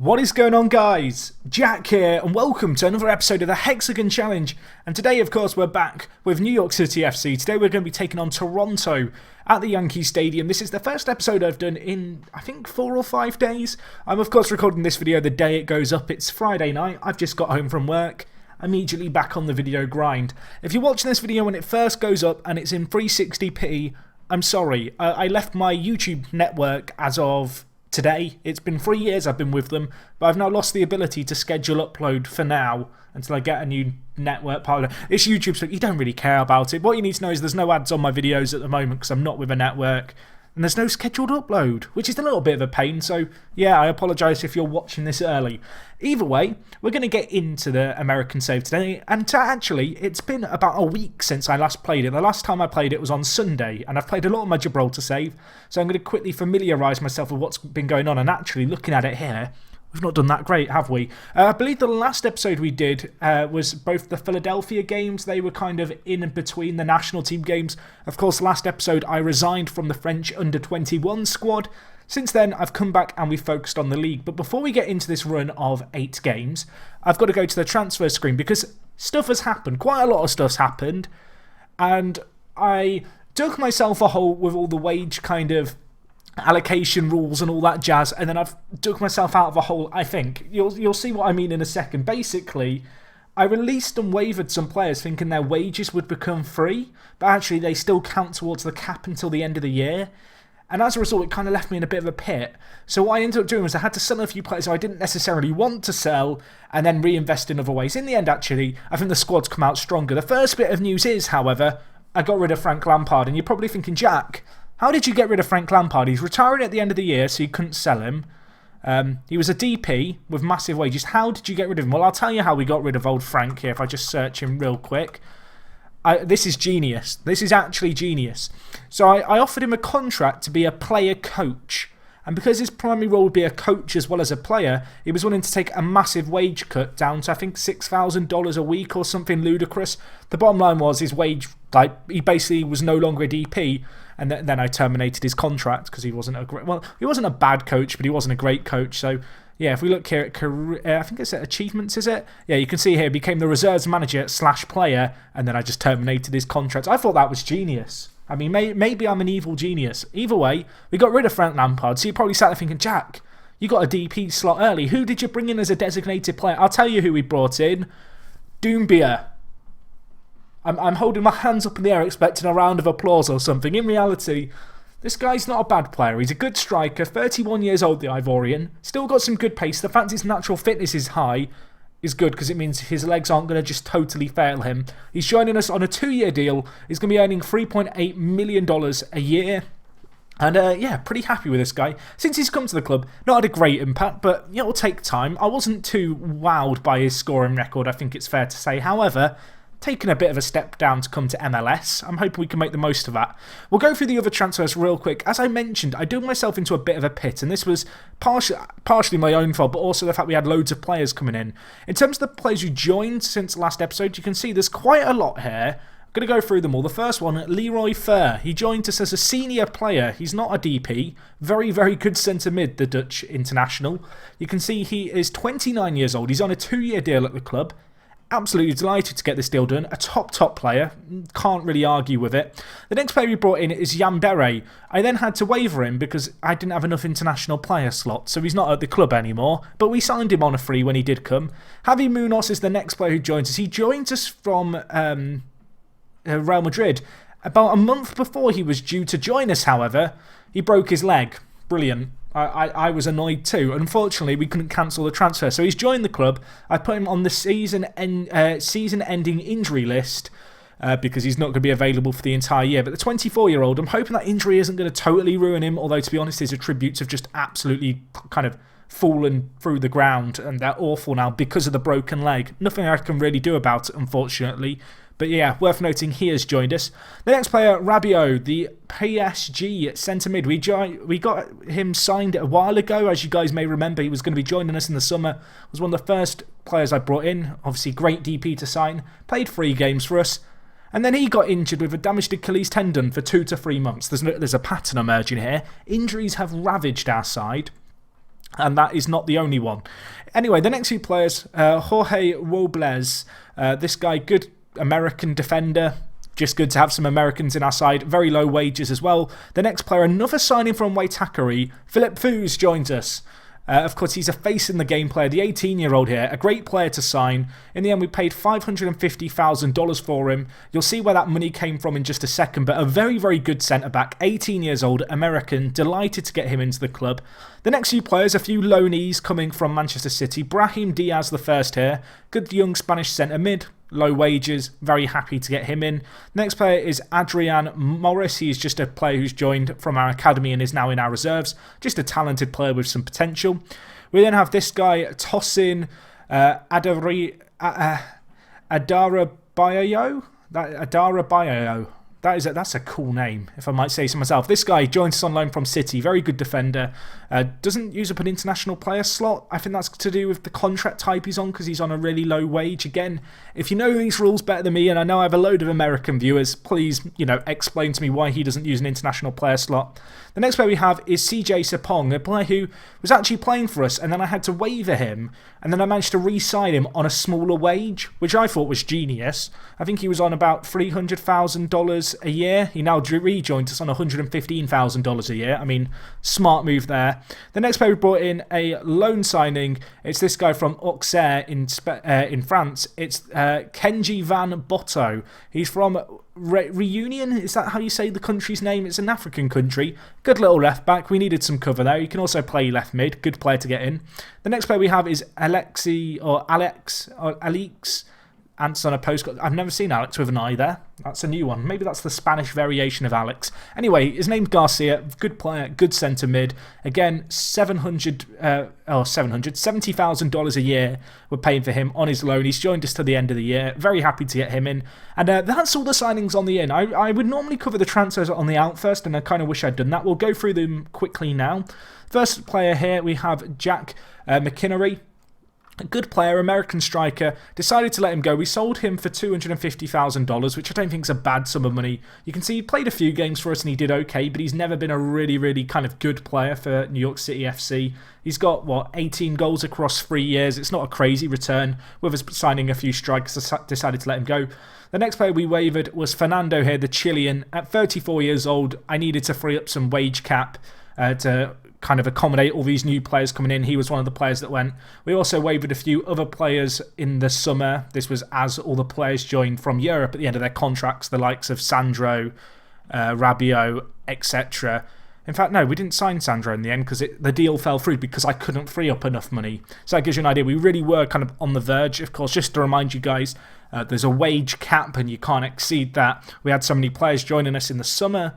What is going on, guys? Jack here, and welcome to another episode of the HEXAGON Challenge. And today, of course, we're back with New York City FC. Today we're going to be taking on Toronto at the Yankee Stadium. This is the first episode I've done in, I think, 4 or 5 days. I'm, of course, recording this video the day it goes up. It's Friday night. I've just got home from work. Immediately back on the video grind. If you're watching this video when it first goes up and it's in 360p, I'm sorry. I left my YouTube network as of today. It's been 3 years I've been with them, but I've now lost the ability to schedule upload for now until I get a new network partner. It's YouTube, so you don't really care about it. What you need to know is there's no ads on my videos at the moment because I'm not with a network. And there's no scheduled upload, which is a little bit of a pain. So, yeah, I apologise if you're watching this early. Either way, we're going to get into the American save today. And actually, it's been about a week since I last played it. The last time I played it was on Sunday. And I've played a lot of my Gibraltar save. So I'm going to quickly familiarise myself with what's been going on. And actually, looking at it here, we've not done that great, have we? I believe the last episode we did was both the Philadelphia games. They were kind of in and between the national team games. Of course, last episode I resigned from the French under-21 squad. Since then, I've come back and we've focused on the league. But before we get into this run of 8 games, I've got to go to the transfer screen because stuff has happened. Quite a lot of stuff's happened. And I dug myself a hole with all the wage kind of allocation rules and all that jazz, and then I've dug myself out of a hole. I think you'll see what I mean in a second. Basically, I released and waived some players thinking their wages would become free, but actually they still count towards the cap until the end of the year. And as a result, it kind of left me in a bit of a pit. So what I ended up doing was I had to sell a few players who I didn't necessarily want to sell and then reinvest in other ways. In the end, actually, I think the squad's come out stronger. The first bit of news is, however, I got rid of Frank Lampard. And you're probably thinking, Jack, how did you get rid of Frank Lampard? He's retiring at the end of the year, so you couldn't sell him. He was a DP with massive wages. How did you get rid of him? Well, I'll tell you how we got rid of old Frank here if I just search him real quick. This is genius. This is actually genius. So I offered him a contract to be a player coach. And because his primary role would be a coach as well as a player, he was willing to take a massive wage cut down to, I think, $6,000 a week or something ludicrous. The bottom line was his wage, he basically was no longer a DP. And then I terminated his contract because he wasn't a great, well, he wasn't a bad coach, but he wasn't a great coach. So, yeah, if we look here at career, I think it's at achievements, is it? Yeah, you can see here, he became the reserves manager / player, and then I just terminated his contract. I thought that was genius. I mean, maybe I'm an evil genius. Either way, we got rid of Frank Lampard. So you probably sat there thinking, Jack, you got a DP slot early. Who did you bring in as a designated player? I'll tell you who we brought in. Doumbia. I'm holding my hands up in the air expecting a round of applause or something. In reality, this guy's not a bad player. He's a good striker, 31 years old, the Ivorian. Still got some good pace. The fact his natural fitness is high is good because it means his legs aren't going to just totally fail him. He's joining us on a 2-year deal. He's going to be earning $3.8 million a year. And yeah, pretty happy with this guy. Since he's come to the club, not had a great impact, but it'll take time. I wasn't too wowed by his scoring record, I think it's fair to say. However, taken a bit of a step down to come to MLS. I'm hoping we can make the most of that. We'll go through the other transfers real quick. As I mentioned, I dug myself into a bit of a pit, and this was partially my own fault, but also the fact we had loads of players coming in. In terms of the players who joined since last episode, you can see there's quite a lot here. I'm going to go through them all. The first one, Leroy Fer. He joined us as a senior player. He's not a DP. Very, very good centre mid, the Dutch international. You can see he is 29 years old. He's on a 2-year deal at the club. Absolutely delighted to get this deal done. A top player. Can't really argue with it. The next player we brought in is Yambere. I then had to waiver him because I didn't have enough international player slots, so he's not at the club anymore. But we signed him on a free when he did come. Javi Munoz is the next player who joins us. He joins us from Real Madrid. About a month before he was due to join us, however, he broke his leg. Brilliant. I was annoyed too. Unfortunately, we couldn't cancel the transfer. So he's joined the club. I put him on the season-ending injury list because he's not going to be available for the entire year. But the 24-year-old, I'm hoping that injury isn't going to totally ruin him. Although, to be honest, his attributes have just absolutely kind of fallen through the ground. And they're awful now because of the broken leg. Nothing I can really do about it, unfortunately. But yeah, worth noting he has joined us. The next player, Rabiot, the PSG centre mid. We got him signed a while ago. As you guys may remember, he was going to be joining us in the summer. Was one of the first players I brought in. Obviously, great DP to sign. Played 3 games for us. And then he got injured with a damaged Achilles tendon for 2 to 3 months. There's a pattern emerging here. Injuries have ravaged our side. And that is not the only one. Anyway, the next few players, Jorge Robles, this guy, good American defender. Just good to have some Americans in our side. Very low wages as well. The next player, another signing from Waitakere, Philip Foos joins us. Of course, he's a face in the game player, the 18-year-old here. A great player to sign. In the end, we paid $550,000 for him. You'll see where that money came from in just a second, but a very, very good centre-back. 18 years old, American. Delighted to get him into the club. The next few players, a few loanees coming from Manchester City. Brahim Diaz, the first here. Good young Spanish centre-mid. Low wages, very happy to get him in. Next player is Adrian Morris. He's just a player who's joined from our academy and is now in our reserves. Just a talented player with some potential. We then have this guy, Tosin Adarabayo. That's a cool name, if I might say so myself. This guy joins us on loan from City. Very good defender. Doesn't use up an international player slot. I think that's to do with the contract type he's on because he's on a really low wage. Again, if you know these rules better than me, and I know I have a load of American viewers, please, explain to me why he doesn't use an international player slot. The next player we have is CJ Sapong, a player who was actually playing for us, and then I had to waiver him, and then I managed to re-sign him on a smaller wage, which I thought was genius. I think he was on about $300,000 a year. He now rejoined us on $115,000 a year. I mean, smart move there. The next player we brought in, a loan signing. It's this guy from Auxerre in France. It's Kenji Van Botto. He's from Reunion. Is that how you say the country's name? It's an African country. Good little left back. We needed some cover there. You can also play left mid. Good player to get in. The next player we have is Alex Ants on a postcard. I've never seen Alex with an I there. That's a new one. Maybe that's the Spanish variation of Alex. Anyway, his name's Garcia. Good player, good centre mid. Again, $70,000 a year we're paying for him on his loan. He's joined us to the end of the year. Very happy to get him in. And that's all the signings on the in. I would normally cover the transfers on the out first, and I kind of wish I'd done that. We'll go through them quickly now. First player here, we have Jack McInnery. A good player, American striker, decided to let him go. We sold him for $250,000, which I don't think is a bad sum of money. You can see he played a few games for us and he did okay, but he's never been a really, really kind of good player for New York City FC. He's got, 18 goals across 3 years. It's not a crazy return. With us signing a few strikers, I decided to let him go. The next player we waived was Fernando here, the Chilean. At 34 years old, I needed to free up some wage cap to kind of accommodate all these new players coming in. He was one of the players that went. We also waived a few other players in the summer. This was as all the players joined from Europe at the end of their contracts, the likes of Sandro, Rabiot, etc. In fact, no, we didn't sign Sandro in the end because the deal fell through because I couldn't free up enough money. So that gives you an idea. We really were kind of on the verge. Of course, just to remind you guys, there's a wage cap and you can't exceed that. We had so many players joining us in the summer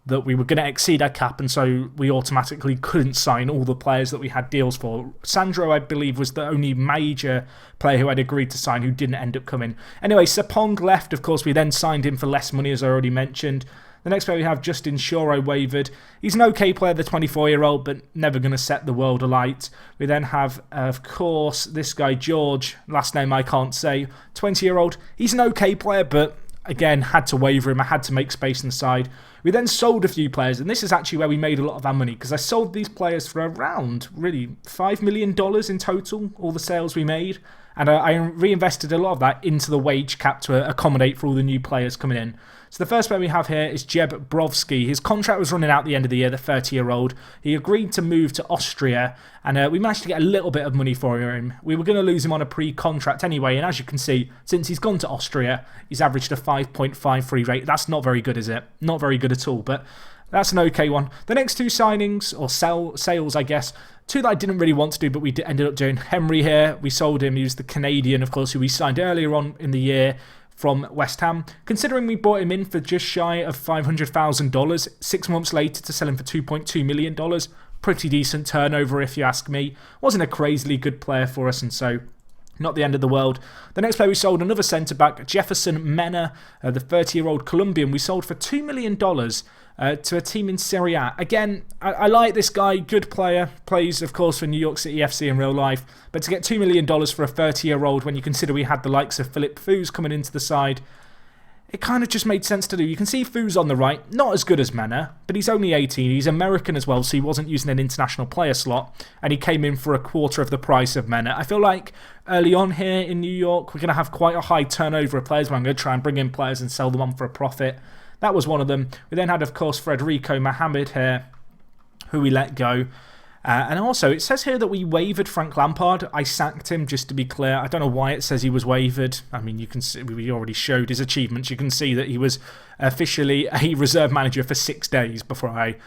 that we were going to exceed our cap, and so we automatically couldn't sign all the players that we had deals for. Sandro, I believe, was the only major player who had agreed to sign who didn't end up coming. Anyway, Sapong left. Of course, we then signed him for less money, as I already mentioned. The next player we have, Justin Shaw, I wavered. He's an okay player, the 24-year-old, but never going to set the world alight. We then have, of course, this guy, George, last name I can't say, 20-year-old. He's an okay player, but again, had to waiver him. I had to make space in the side. We then sold a few players, and this is actually where we made a lot of our money, because I sold these players for around, really, $5 million in total, all the sales we made. And I reinvested a lot of that into the wage cap to accommodate for all the new players coming in. So the first player we have here is Jeb Brovsky. His contract was running out at the end of the year, the 30-year-old. He agreed to move to Austria, and we managed to get a little bit of money for him. We were going to lose him on a pre-contract anyway, and as you can see, since he's gone to Austria, he's averaged a 5.53 rate. That's not very good, is it? Not very good at all, but that's an okay one. The next two signings, or sales, I guess, two that I didn't really want to do, but we ended up doing. Henry here, we sold him. He was the Canadian, of course, who we signed earlier on in the year from West Ham. Considering we bought him in for just shy of $500,000, 6 months later to sell him for $2.2 million, pretty decent turnover if you ask me. Wasn't a crazily good player for us, and so not the end of the world. The next player we sold, another centre-back, Jefferson Mena, the 30-year-old Colombian. We sold for $2 million to a team in Serie A. Again, I like this guy, good player, plays, of course, for New York City FC in real life, but to get $2 million for a 30-year-old when you consider we had the likes of Philip Foos coming into the side, it kind of just made sense to do. You can see Fu's on the right, not as good as Mena, but he's only 18. He's American as well, so he wasn't using an international player slot, and he came in for a quarter of the price of Mena. I feel like early on here in New York, we're going to have quite a high turnover of players, where I'm going to try and bring in players and sell them on for a profit. That was one of them. We then had, of course, Federico Mohamed here, who we let go. And also, it says here that we waived Frank Lampard. I sacked him, just to be clear. I don't know why it says he was waived. I mean, you can see, we already showed his achievements. You can see that he was officially a reserve manager for 6 days before I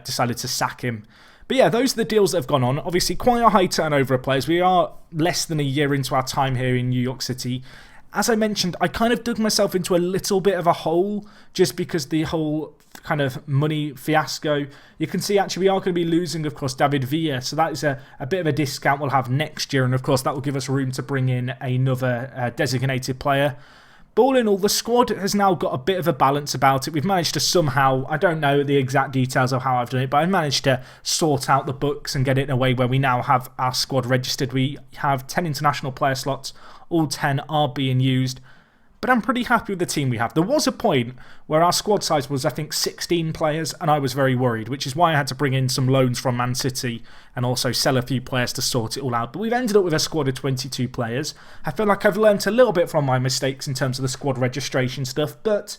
decided to sack him. But yeah, those are the deals that have gone on. Obviously, quite a high turnover of players. We are less than a year into our time here in New York City. As I mentioned, I kind of dug myself into a little bit of a hole just because the whole kind of money fiasco. You can see actually we are going to be losing, of course, David Villa. So that is a bit of a discount we'll have next year. And of course, that will give us room to bring in another designated player. But all in all, the squad has now got a bit of a balance about it. We've managed to somehow, I don't know the exact details of how I've done it, but I've managed to sort out the books and get it in a way where we now have our squad registered. We have 10 international player slots. All 10 are being used. But I'm pretty happy with the team we have. There was a point where our squad size was, I think, 16 players, and I was very worried, which is why I had to bring in some loans from Man City and also sell a few players to sort it all out. But we've ended up with a squad of 22 players. I feel like I've learnt a little bit from my mistakes in terms of the squad registration stuff, but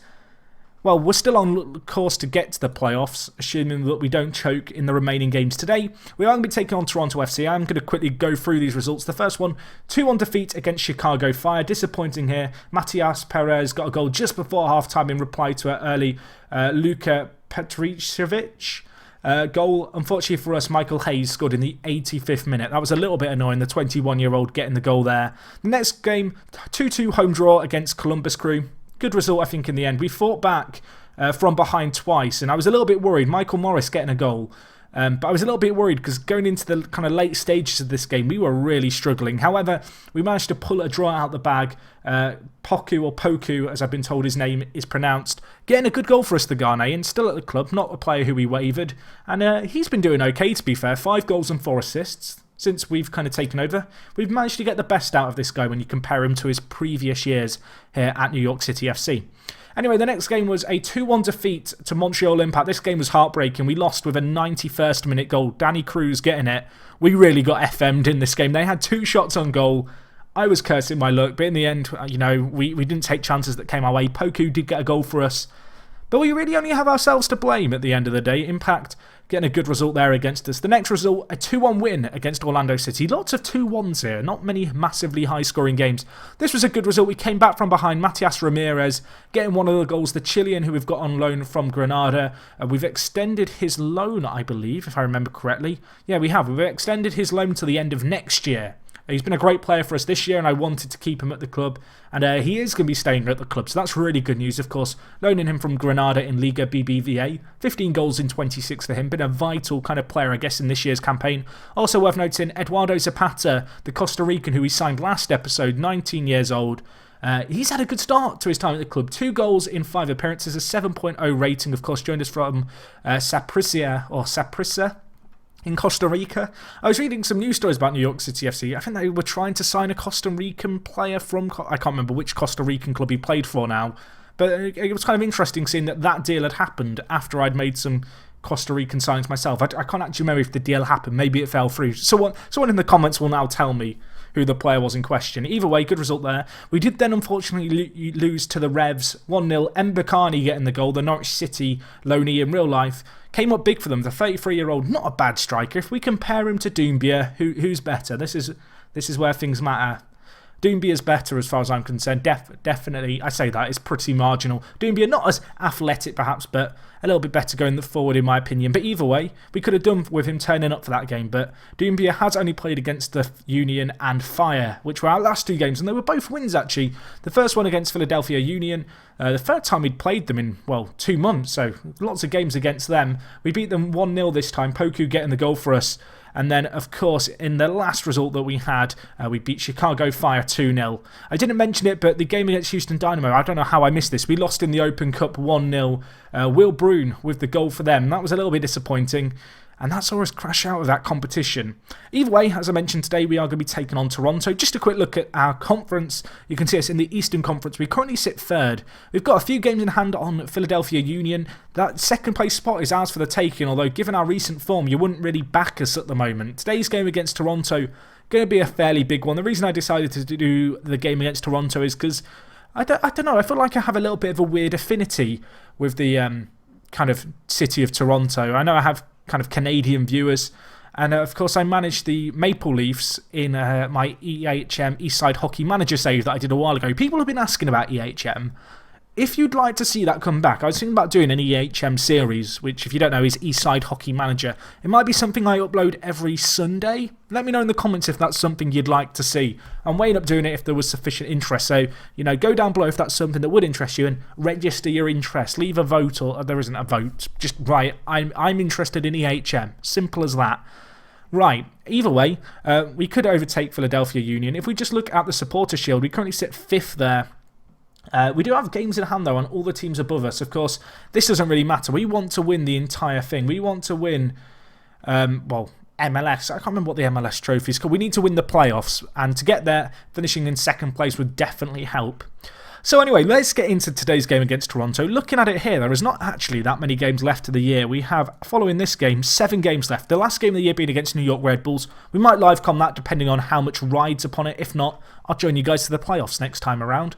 well, we're still on course to get to the playoffs, assuming that we don't choke in the remaining games today. We are going to be taking on Toronto FC. I'm going to quickly go through these results. The first one, 2-1 defeat against Chicago Fire. Disappointing here. Matias Perez got a goal just before half-time in reply to an early Luka Petricevic goal. Unfortunately for us, Michael Hayes scored in the 85th minute. That was a little bit annoying, the 21-year-old getting the goal there. The next game, 2-2 home draw against Columbus Crew. Good result, I think, in the end. We fought back from behind twice, and I was a little bit worried. Michael Morris getting a goal. But I was a little bit worried because going into the kind of late stages of this game, we were really struggling. However, we managed to pull a draw out the bag. Poku, or Poku, as I've been told his name is pronounced, getting a good goal for us, the Ghanaian, still at the club, not a player who we wavered. And he's been doing okay, to be fair. 5 goals and 4 assists. Since we've kind of taken over, we've managed to get the best out of this guy when you compare him to his previous years here at New York City FC. Anyway, the next game was a 2-1 defeat to Montreal Impact. This game was heartbreaking. We lost with a 91st minute goal. Danny Cruz getting it. We really got FM'd in this game. They had 2 shots on goal. I was cursing my luck, but in the end, you know, we didn't take chances that came our way. Poku did get a goal for us. But we really only have ourselves to blame at the end of the day. Impact getting a good result there against us. The next result, a 2-1 win against Orlando City. Lots of 2-1s here, not many massively high-scoring games. This was a good result. We came back from behind. Matias Ramirez getting one of the goals. The Chilean who we've got on loan from Granada. We've extended his loan, I believe, if I remember correctly. Yeah, we have. We've extended his loan to the end of next year. He's been a great player for us this year, and I wanted to keep him at the club. And he is going to be staying at the club, so that's really good news, of course. Loaning him from Granada in Liga BBVA. 15 goals in 26 for him. Been a vital kind of player, I guess, in this year's campaign. Also worth noting, Eduardo Zapata, the Costa Rican who we signed last episode, 19 years old. He's had a good start to his time at the club. 2 goals in 5 appearances, a 7.0 rating, of course, joined us from Saprissa in Costa Rica. I was reading some news stories about New York City FC. I think they were trying to sign a Costa Rican player from, I can't remember which Costa Rican club he played for now, but it was kind of interesting seeing that deal had happened after I'd made some Costa Rican signings myself. I can't actually remember if the deal happened. Maybe it fell through. Someone in the comments will now tell me who the player was in question. Either way, good result there. We did then unfortunately lose to the Revs 1-0. Mbakani getting the goal. The Norwich City loanee in real life came up big for them. The 33-year-old, not a bad striker. If we compare him to Doumbia, who's better? This is where things matter. Doumbia is better as far as I'm concerned. Definitely, I say that, it's pretty marginal. Doumbia not as athletic perhaps, but a little bit better going forward in my opinion. But either way, we could have done with him turning up for that game. But Doumbia has only played against the Union and Fire, which were our last 2 games. And they were both wins actually. The first one against Philadelphia Union. The third time we'd played them in, well, 2 months. So lots of games against them. We beat them 1-0 this time. Poku getting the goal for us. And then, of course, in the last result that we had, we beat Chicago Fire 2-0. I didn't mention it, but the game against Houston Dynamo, I don't know how I missed this. We lost in the Open Cup 1-0. Will Brune with the goal for them. That was a little bit disappointing. and that saw us crash out of that competition. Either way, as I mentioned today, we are going to be taking on Toronto. Just a quick look at our conference. You can see us in the Eastern Conference. We currently sit third. We've got a few games in hand on Philadelphia Union. That second place spot is ours for the taking, although given our recent form, you wouldn't really back us at the moment. Today's game against Toronto, going to be a fairly big one. The reason I decided to do the game against Toronto is because, I don't know, I feel like I have a little bit of a weird affinity with the kind of city of Toronto. I know I have kind of Canadian viewers, and of course I managed the Maple Leafs in my EHM Eastside Hockey Manager save that I did a while ago. People have been asking about EHM. If you'd like to see that come back, I was thinking about doing an EHM series, which, if you don't know, is Eastside Hockey Manager. It might be something I upload every Sunday. Let me know in the comments if that's something you'd like to see. I'm weighing up doing it if there was sufficient interest. So, go down below if that's something that would interest you and register your interest. Leave a vote, or there isn't a vote. Just write, I'm interested in EHM. Simple as that. Right, either way, we could overtake Philadelphia Union. If we just look at the Supporter Shield, we currently sit 5th there. We do have games in hand, though, on all the teams above us. Of course, this doesn't really matter. We want to win the entire thing. We want to win, MLS. I can't remember what the MLS trophy is called. We need to win the playoffs, and to get there, finishing in second place would definitely help. So anyway, let's get into today's game against Toronto. Looking at it here, there is not actually that many games left of the year. We have, following this game, 7 games left. The last game of the year being against New York Red Bulls. We might livecom that depending on how much rides upon it. If not, I'll join you guys to the playoffs next time around.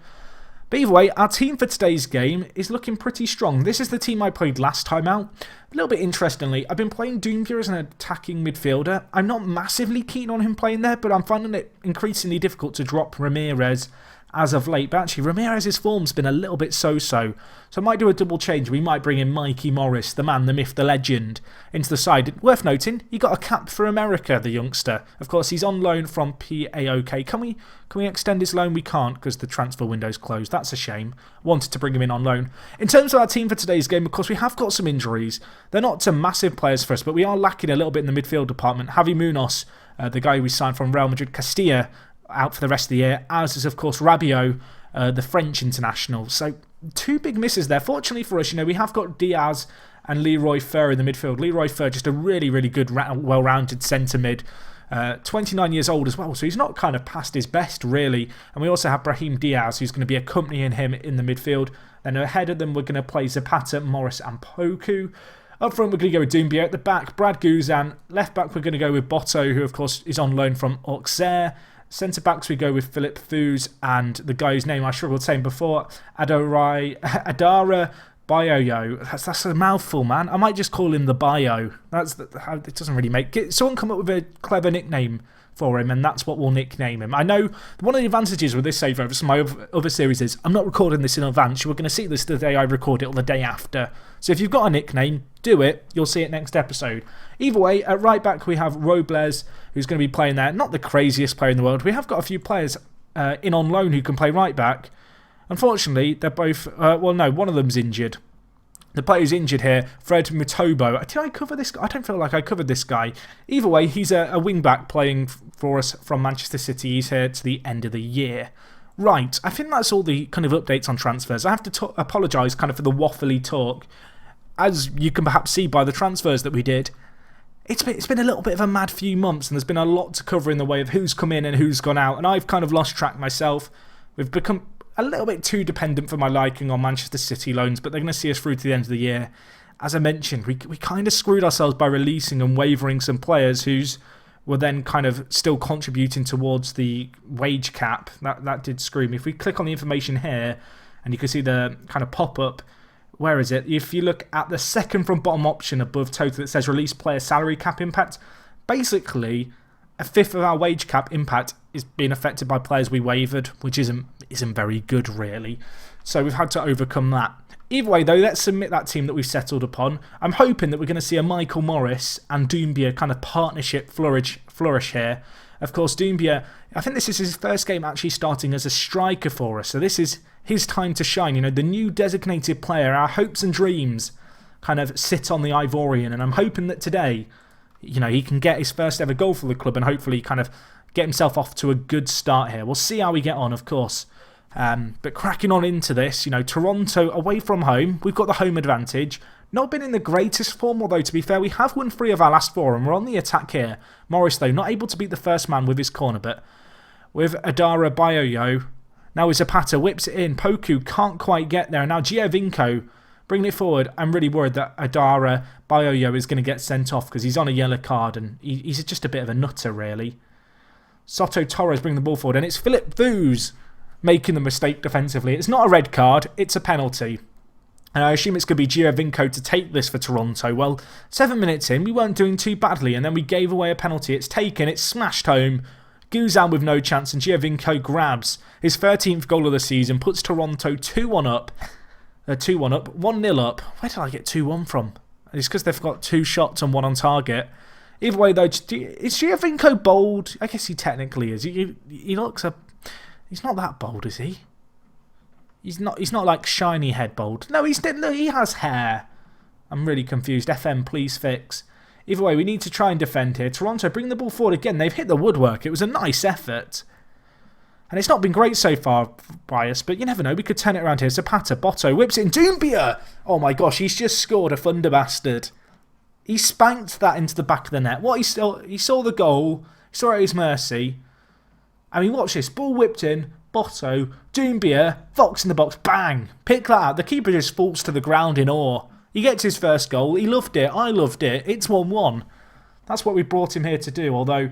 But either way, our team for today's game is looking pretty strong. This is the team I played last time out. A little bit interestingly, I've been playing Doumbia as an attacking midfielder. I'm not massively keen on him playing there, but I'm finding it increasingly difficult to drop Ramirez as of late. But actually, Ramirez's form's been a little bit so-so. So I might do a double change. We might bring in Mikey Morris, the man, the myth, the legend, into the side. Worth noting, he got a cap for America, the youngster. Of course, he's on loan from PAOK. Can we extend his loan? We can't because the transfer window's closed. That's a shame. Wanted to bring him in on loan. In terms of our team for today's game, of course, we have got some injuries. They're not some massive players for us, but we are lacking a little bit in the midfield department. Javi Munoz, the guy we signed from Real Madrid Castilla, out for the rest of the year, as is, of course, Rabiot, the French international. So, 2 big misses there. Fortunately for us, we have got Diaz and Leroy Fer in the midfield. Leroy Fer, just a really, really good, well-rounded centre mid. 29 years old as well, so he's not kind of past his best, really. And we also have Brahim Diaz, who's going to be accompanying him in the midfield. Then ahead of them, we're going to play Zapata, Morris and Poku. Up front, we're going to go with Doumbia. At the back, Brad Guzan. Left back, we're going to go with Botto, who, of course, is on loan from Auxerre. Centre backs, we go with Philip Fouz and the guy whose name I struggled saying before, Adara Bayoyo. That's a mouthful, man. I might just call him the Bio. It doesn't really make... Someone come up with a clever nickname for him, and that's what we'll nickname him. I know one of the advantages with this save over some of my other series is I'm not recording this in advance. You're going to see this the day I record it or the day after. So if you've got a nickname, do it. You'll see it next episode. Either way, at right back we have Robles, who's going to be playing there. Not the craziest player in the world. We have got a few players in on loan who can play right back. Unfortunately, they're both... well, no, one of them's injured. The player who's injured here, Fred Mutobo. Did I cover this guy? I don't feel like I covered this guy. Either way, he's a wing-back playing for us from Manchester City. He's here to the end of the year. Right, I think that's all the kind of updates on transfers. I have to apologise kind of for the waffly talk. As you can perhaps see by the transfers that we did, it's been a little bit of a mad few months, and there's been a lot to cover in the way of who's come in and who's gone out, and I've kind of lost track myself. We've become a little bit too dependent for my liking on Manchester City loans, but they're going to see us through to the end of the year. As I mentioned, we kind of screwed ourselves by releasing and wavering some players who's were then kind of still contributing towards the wage cap. That did screw me. If we click on the information here, and you can see the kind of pop-up, where is it? If you look at the second from bottom option above total, it says release player salary cap impact. Basically, a fifth of our wage cap impact is being affected by players we wavered, which isn't very good, really. So we've had to overcome that. Either way, though, let's submit that team that we've settled upon. I'm hoping that we're going to see a Michael Morris and Doumbia kind of partnership flourish here. Of course, Doumbia, I think this is his first game actually starting as a striker for us. So this is his time to shine. The new designated player, our hopes and dreams kind of sit on the Ivorian. And I'm hoping that today, he can get his first ever goal for the club and hopefully kind of get himself off to a good start here. We'll see how we get on, of course. But cracking on into this, Toronto away from home, we've got the home advantage. Not been in the greatest form, although to be fair, we have won 3 of our last 4 and we're on the attack here. Morris, though, not able to beat the first man with his corner, but with Adara Bayoyo. Now Zapata whips it in. Poku can't quite get there. Now Giovinco bringing it forward. I'm really worried that Adara Bayoyo is going to get sent off because he's on a yellow card and he's just a bit of a nutter, really. Soto Torres bringing the ball forward, and it's Philip Foos making the mistake defensively. It's not a red card, it's a penalty. And I assume it's going to be Giovinco to take this for Toronto. Well, 7 minutes in, we weren't doing too badly, and then we gave away a penalty. It's taken, it's smashed home. Guzan with no chance, and Giovinco grabs his 13th goal of the season, puts Toronto 2-1 up. 2-1 up, 1-0 up. Where did I get 2-1 from? It's because they've got 2 shots and 1 on target. Either way, though, is Giovinco bold? I guess he technically is. He looks a... He's not that bold, is he? He's not like shiny head bold. No, he has hair. I'm really confused. FM, please fix. Either way, we need to try and defend here. Toronto bring the ball forward again. They've hit the woodwork. It was a nice effort. And it's not been great so far by us, but you never know. We could turn it around here. Zapata, Botto, whips it in. Doumbia! Oh my gosh, he's just scored a thunder bastard. He spanked that into the back of the net. He saw the goal. He saw it at his mercy. I mean, watch this. Ball whipped in. Botto, Doumbia, Fox in the box. Bang! Pick that out. The keeper just falls to the ground in awe. He gets his first goal. He loved it. I loved it. It's 1-1. That's what we brought him here to do. Although,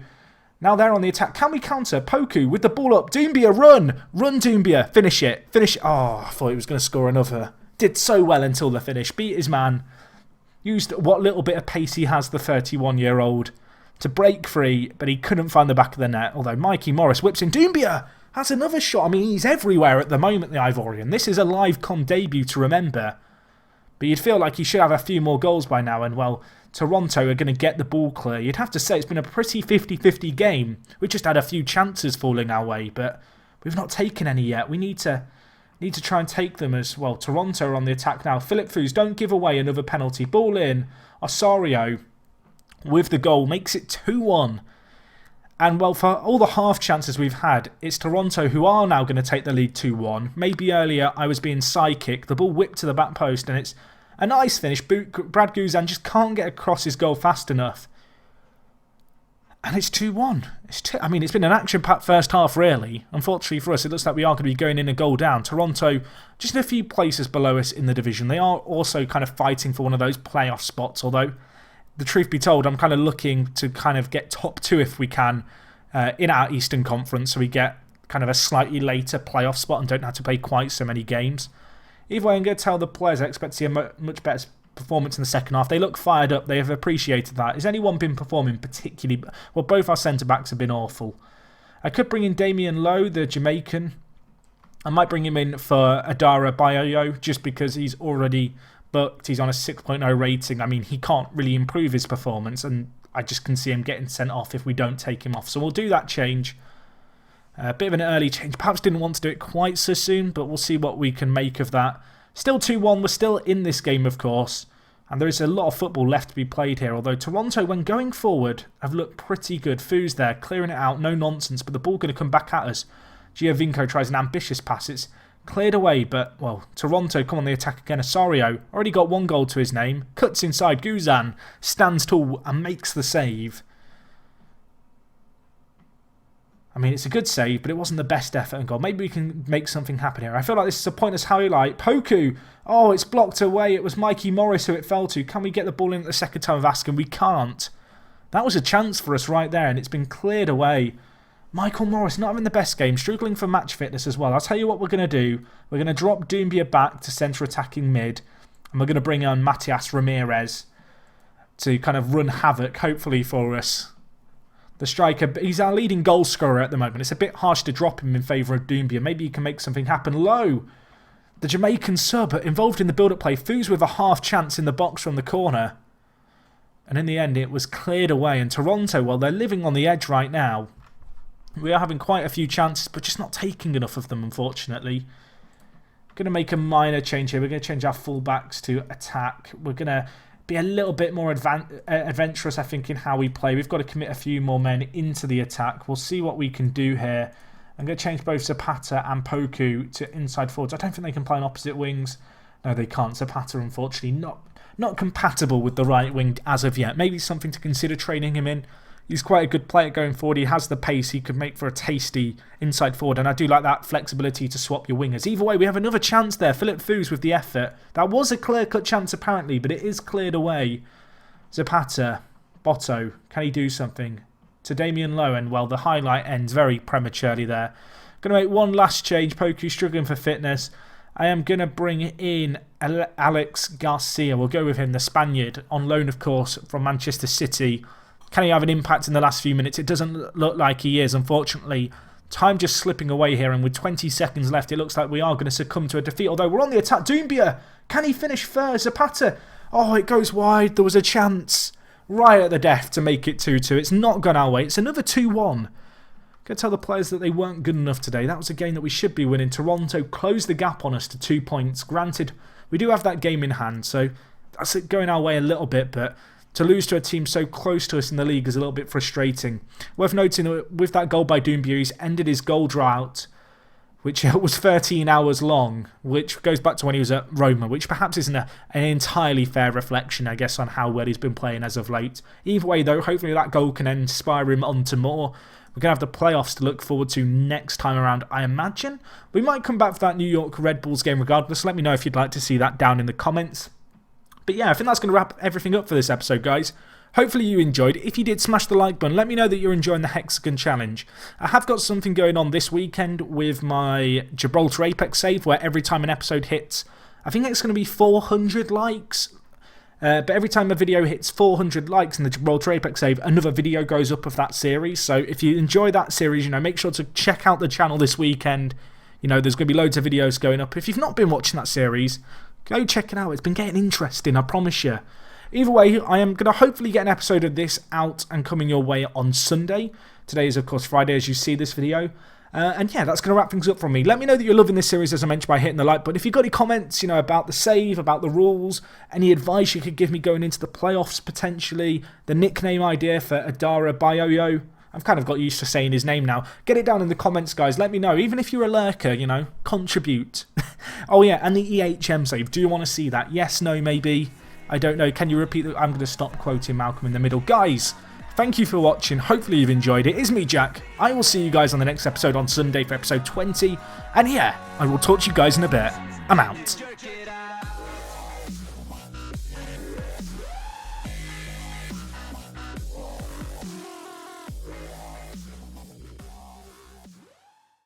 now they're on the attack. Can we counter? Poku with the ball up. Doumbia, run! Run, Doumbia. Finish it. Finish it. Oh, I thought he was going to score another. Did so well until the finish. Beat his man. Used what little bit of pace he has, the 31-year-old, to break free, but he couldn't find the back of the net. Although Mikey Morris whips in. Doumbia has another shot. I mean, he's everywhere at the moment, the Ivorian. This is a live con debut to remember. But you'd feel like he should have a few more goals by now. And, well, Toronto are going to get the ball clear. You'd have to say it's been a pretty 50-50 game. We just had a few chances falling our way, but we've not taken any yet. We need to try and take them as well. Toronto are on the attack now. Philip Foos, don't give away another penalty. Ball in. Osorio with the goal makes it 2-1. And, well, for all the half chances we've had, it's Toronto who are now going to take the lead 2-1. Maybe earlier I was being sidekicked. The ball whipped to the back post, and it's a nice finish. Brad Guzan just can't get across his goal fast enough. And it's 2-1. I mean, it's been an action-packed first half, really. Unfortunately for us, it looks like we are going to be going in a goal down. Toronto, just a few places below us in the division. They are also kind of fighting for one of those playoff spots, although, the truth be told, I'm kind of looking to kind of get top 2 if we can in our Eastern Conference, so we get kind of a slightly later playoff spot and don't have to play quite so many games. Either way, I'm going to tell the players I expect to see a much better performance in the second half. They look fired up. They have appreciated that. Has anyone been performing particularly... Well, both our centre-backs have been awful. I could bring in Damien Lowe, the Jamaican. I might bring him in for Adara Bayoyo just because he's already booked. He's on a 6.0 rating. I mean, he can't really improve his performance, and I just can see him getting sent off if we don't take him off. So we'll do that change. A bit of an early change. Perhaps didn't want to do it quite so soon, but we'll see what we can make of that. Still 2-1. We're still in this game, of course. And there is a lot of football left to be played here. Although Toronto, when going forward, have looked pretty good. Foos there, clearing it out. No nonsense. But the ball going to come back at us. Giovinco tries an ambitious pass. It's cleared away. But, well, Toronto come on the attack again. Osorio already got 1 goal to his name. Cuts inside. Guzan stands tall and makes the save. I mean, it's a good save, but it wasn't the best effort and goal. Maybe we can make something happen here. I feel like this is a pointless highlight. Poku! Oh, it's blocked away. It was Mikey Morris who it fell to. Can we get the ball in at the second time of asking? We can't. That was a chance for us right there, and it's been cleared away. Michael Morris not having the best game, struggling for match fitness as well. I'll tell you what we're going to do. We're going to drop Doumbia back to centre attacking mid, and we're going to bring on Matias Ramirez to kind of run havoc, hopefully, for us. The striker, he's our leading goal scorer at the moment. It's a bit harsh to drop him in favour of Doumbia. Maybe he can make something happen. Low, the Jamaican sub, involved in the build-up play. Foos with a half chance in the box from the corner. And in the end, it was cleared away. And Toronto, well, they're living on the edge right now. We are having quite a few chances, but just not taking enough of them, unfortunately. Going to make a minor change here. We're going to change our fullbacks to attack. We're going to be a little bit more adventurous, I think, in how we play. We've got to commit a few more men into the attack. We'll see what we can do here. I'm going to change both Zapata and Poku to inside forwards. I don't think they can play on opposite wings. No, they can't. Zapata, unfortunately, not not compatible with the right wing as of yet. Maybe something to consider training him in. He's quite a good player going forward. He has the pace. He could make for a tasty inside forward. And I do like that flexibility to swap your wingers. Either way, we have another chance there. Philip Foos with the effort. That was a clear-cut chance apparently, but it is cleared away. Zapata, Botto, can he do something? To Damian Lowe, and well, the highlight ends very prematurely there. Going to make one last change. Poku struggling for fitness. I am going to bring in Alex Garcia. We'll go with him, the Spaniard, on loan, of course, from Manchester City. Can he have an impact in the last few minutes? It doesn't look like he is, unfortunately. Time just slipping away here, and with 20 seconds left, it looks like we are going to succumb to a defeat. Although we're on the attack. Doumbia, can he finish first? Zapata, oh, it goes wide. There was a chance right at the death to make it 2-2. It's not gone our way. It's another 2-1. Go tell the players that they weren't good enough today. That was a game that we should be winning. Toronto closed the gap on us to 2 points. Granted, we do have that game in hand, so that's it going our way a little bit, but to lose to a team so close to us in the league is a little bit frustrating. Worth noting that with that goal by Doumbia, he's ended his goal drought, which was 13 hours long, which goes back to when he was at Roma, which perhaps isn't an entirely fair reflection, I guess, on how well he's been playing as of late. Either way, though, hopefully that goal can inspire him on to more. We're going to have the playoffs to look forward to next time around, I imagine. We might come back for that New York Red Bulls game regardless. Let me know if you'd like to see that down in the comments. But yeah, I think that's going to wrap everything up for this episode, guys. Hopefully you enjoyed. If you did, smash the like button. Let me know that you're enjoying the Hexagon Challenge. I have got something going on this weekend with my Gibraltar Apex save, where every time an episode hits, I think it's going to be 400 likes. But every time a video hits 400 likes in the Gibraltar Apex save, another video goes up of that series. So if you enjoy that series, make sure to check out the channel this weekend. There's going to be loads of videos going up. If you've not been watching that series, go check it out. It's been getting interesting, I promise you. Either way, I am going to hopefully get an episode of this out and coming your way on Sunday. Today is, of course, Friday as you see this video. And yeah, that's going to wrap things up from me. Let me know that you're loving this series, as I mentioned, by hitting the like button. If you've got any comments, about the save, about the rules, any advice you could give me going into the playoffs, potentially, the nickname idea for Adara Bayoyo. I've kind of got used to saying his name now. Get it down in the comments, guys. Let me know. Even if you're a lurker, contribute. Oh, yeah, and the EHM save. Do you want to see that? Yes, no, maybe. I don't know. Can you repeat that? I'm going to stop quoting Malcolm in the Middle. Guys, thank you for watching. Hopefully you've enjoyed it. It's me, Jack. I will see you guys on the next episode on Sunday for episode 20. And yeah, I will talk to you guys in a bit. I'm out.